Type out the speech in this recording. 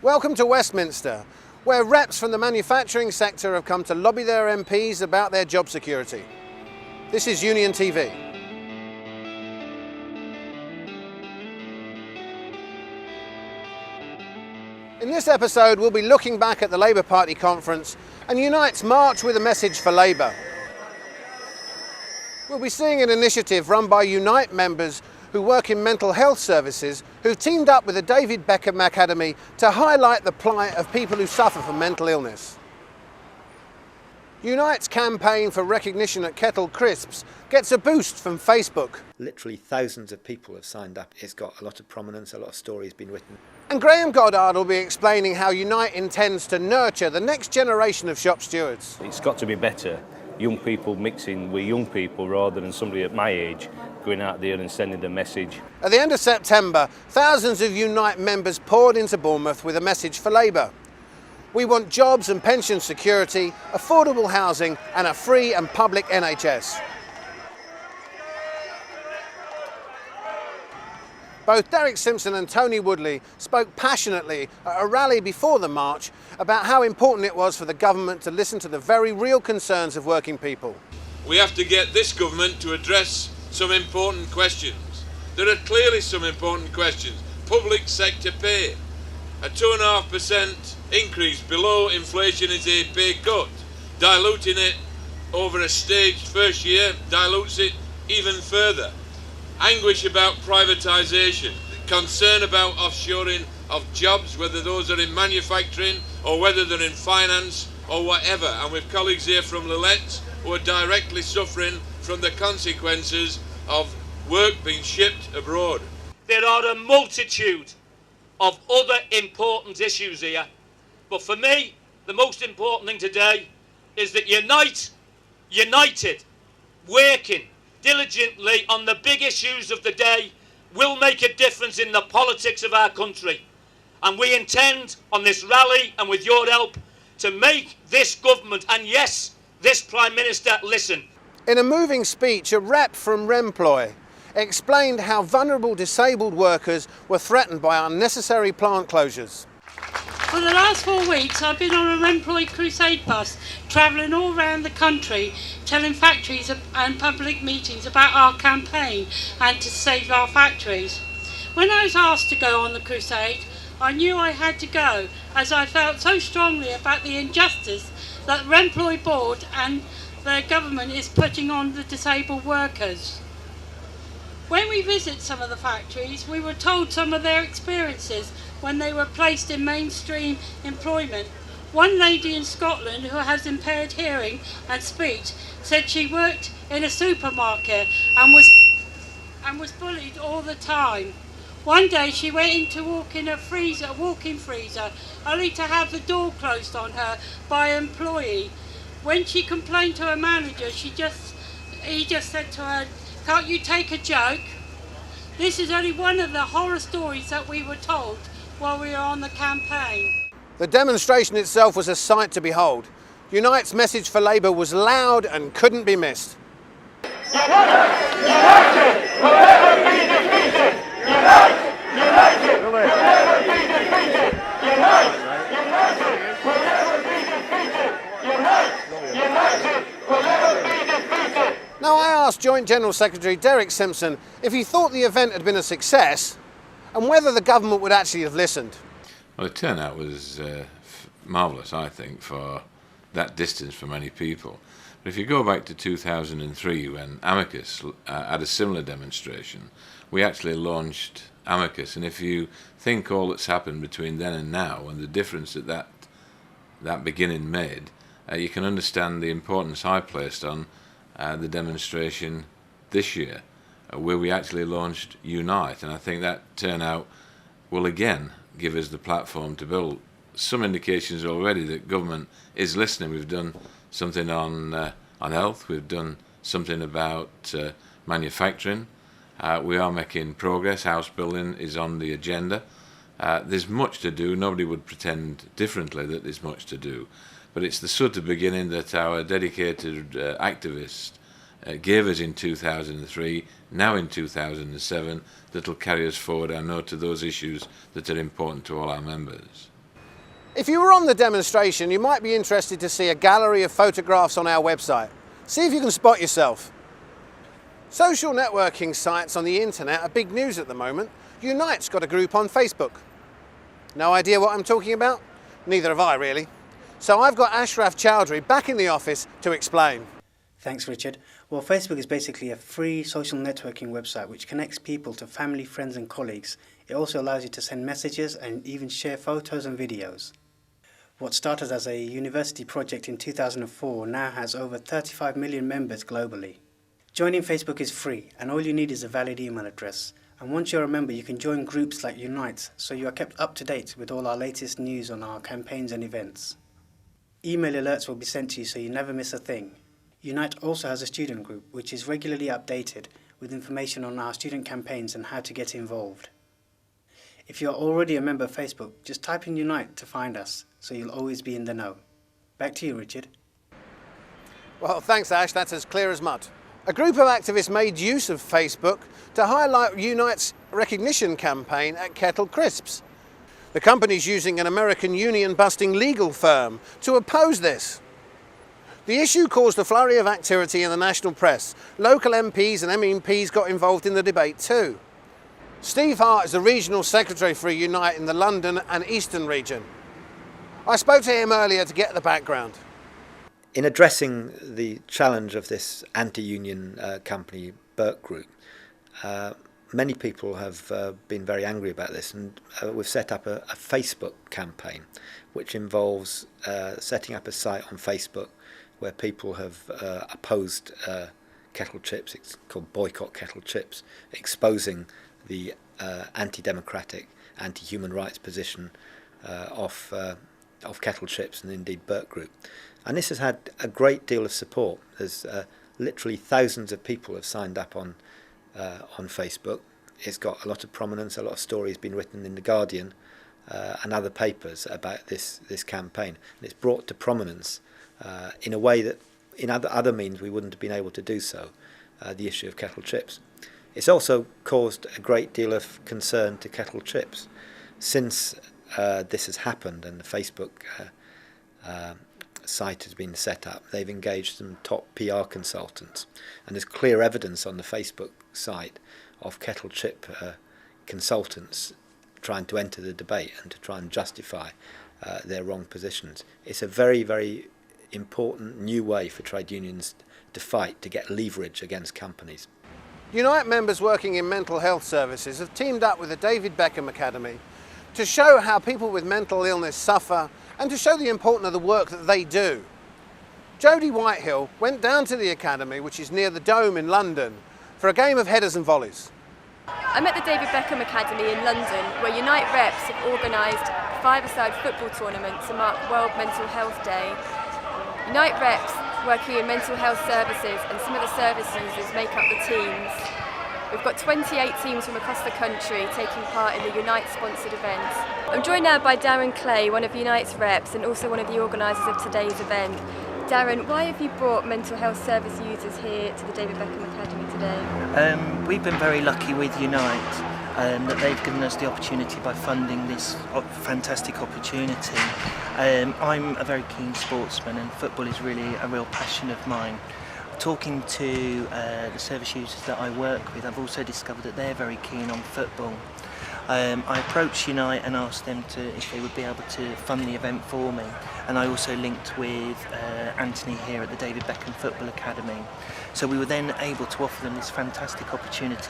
Welcome to Westminster, where reps from the manufacturing sector have come to lobby their MPs about their job security. This is Union TV. In this episode, we'll be looking back at the Labour Party conference and Unite's March with a Message for Labour. We'll be seeing an initiative run by Unite members who work in mental health services who've teamed up with the David Beckham Academy to highlight the plight of people who suffer from mental illness. Unite's campaign for recognition at Kettle Crisps gets a boost from Facebook. Literally thousands of people have signed up. It's got a lot of prominence, a lot of stories been written. And Graham Goddard will be explaining how Unite intends to nurture the next generation of shop stewards. It's got to be better. Young people mixing with young people rather than somebody at my age going out there and sending the message. At the end of September, thousands of Unite members poured into Bournemouth with a message for Labour. We want jobs and pension security, affordable housing and a free and public NHS. Both Derek Simpson and Tony Woodley spoke passionately at a rally before the march about how important it was for the government to listen to the very real concerns of working people. We have to get this government to address some important questions. There are clearly some important questions. Public sector pay. A 2.5% increase below inflation is a pay cut. Diluting it over a staged first year dilutes it even further. Anguish about privatisation, concern about offshoring of jobs, whether those are in manufacturing or whether they're in finance or whatever. And with colleagues here from Lillette who are directly suffering from the consequences of work being shipped abroad. There are a multitude of other important issues here, but for me, the most important thing today is that united, working diligently on the big issues of the day will make a difference in the politics of our country. And we intend on this rally and with your help to make this government and yes, this Prime Minister listen. In a moving speech, a rep from Remploy explained how vulnerable disabled workers were threatened by unnecessary plant closures. For the last 4 weeks, I've been on a Remploy Crusade bus, travelling all around the country, telling factories and public meetings about our campaign and to save our factories. When I was asked to go on the crusade, I knew I had to go, as I felt so strongly about the injustice that Remploy Board and the government is putting on the disabled workers. When we visit some of the factories, we were told some of their experiences when they were placed in mainstream employment. One lady in Scotland who has impaired hearing and speech said she worked in a supermarket and was bullied all the time. One day she went in to walk in a walk-in freezer, only to have the door closed on her by an employee. When she complained to her manager, he just said to her, "Can't you take a joke?" This is only one of the horror stories that we were told while we were on the campaign. The demonstration itself was a sight to behold. Unite's message for Labour was loud and couldn't be missed. United will never be defeated! United will never be defeated! United will never be defeated! United will never be defeated! Now, I asked Joint General Secretary Derek Simpson if he thought the event had been a success and whether the government would actually have listened. Well, the turnout was marvellous, I think, for that distance for many people. But if you go back to 2003, when Amicus had a similar demonstration, we actually launched Amicus. And if you think all that's happened between then and now and the difference that beginning made, you can understand the importance I placed on the demonstration this year, where we actually launched Unite. And I think that turnout will again give us the platform to build some indications already that government is listening. We've done something on health, we've done something about manufacturing, we are making progress, house building is on the agenda. There's much to do. Nobody would pretend differently that there's much to do, but it's the sort of beginning that our dedicated activists gave us in 2003, now in 2007, that will carry us forward, I know, to those issues that are important to all our members. If you were on the demonstration, you might be interested to see a gallery of photographs on our website. See if you can spot yourself. Social networking sites on the internet are big news at the moment. Unite's got a group on Facebook. No idea what I'm talking about? Neither have I, really. So I've got Ashraf Chowdhury back in the office to explain. Thanks, Richard. Well, Facebook is basically a free social networking website which connects people to family, friends and colleagues. It also allows you to send messages and even share photos and videos. What started as a university project in 2004 now has over 35 million members globally. Joining Facebook is free and all you need is a valid email address. And once you're a member, you can join groups like Unite, so you are kept up to date with all our latest news on our campaigns and events. Email alerts will be sent to you so you never miss a thing. Unite also has a student group which is regularly updated with information on our student campaigns and how to get involved. If you're already a member of Facebook, just type in Unite to find us, so you'll always be in the know. Back to you, Richard. Well, thanks, Ash. That's as clear as mud. A group of activists made use of Facebook to highlight Unite's recognition campaign at Kettle Crisps. The company's using an American union-busting legal firm to oppose this. The issue caused a flurry of activity in the national press. Local MPs and MEPs got involved in the debate too. Steve Hart is the Regional Secretary for Unite in the London and Eastern region. I spoke to him earlier to get the background. In addressing the challenge of this anti-union company, Burke Group, many people have been very angry about this, and we've set up a Facebook campaign which involves setting up a site on Facebook where people have opposed Kettle Chips. It's called Boycott Kettle Chips, exposing the anti-democratic, anti-human rights position of Kettle Chips and indeed Burke Group. And this has had a great deal of support. There's literally thousands of people have signed up on Facebook. It's got a lot of prominence, a lot of stories been written in The Guardian and other papers about this campaign. And it's brought to prominence in a way that in other means we wouldn't have been able to do so, the issue of Kettle Chips. It's also caused a great deal of concern to Kettle Chips. Since this has happened and the Facebook site has been set up, they've engaged some top PR consultants, and there's clear evidence on the Facebook site of Kettle Chip consultants trying to enter the debate and to try and justify their wrong positions. It's a very, very important new way for trade unions to fight, to get leverage against companies. Unite members working in mental health services have teamed up with the David Beckham Academy to show how people with mental illness suffer and to show the importance of the work that they do. Jodie Whitehill went down to the academy, which is near the Dome in London, for a game of headers and volleys. I'm at the David Beckham Academy in London, where Unite reps have organised a five-a-side football tournament to mark World Mental Health Day. Unite reps working in mental health services and some of the service users make up the teams. We've got 28 teams from across the country taking part in the Unite-sponsored event. I'm joined now by Darren Clay, one of Unite's reps and also one of the organisers of today's event. Darren, why have you brought mental health service users here to the David Beckham Academy today? We've been very lucky with Unite that they've given us the opportunity by funding this fantastic opportunity. I'm a very keen sportsman and football is really a real passion of mine. Talking to the service users that I work with, I've also discovered that they're very keen on football. I approached Unite and asked them if they would be able to fund the event for me, and I also linked with Anthony here at the David Beckham Football Academy. So we were then able to offer them this fantastic opportunity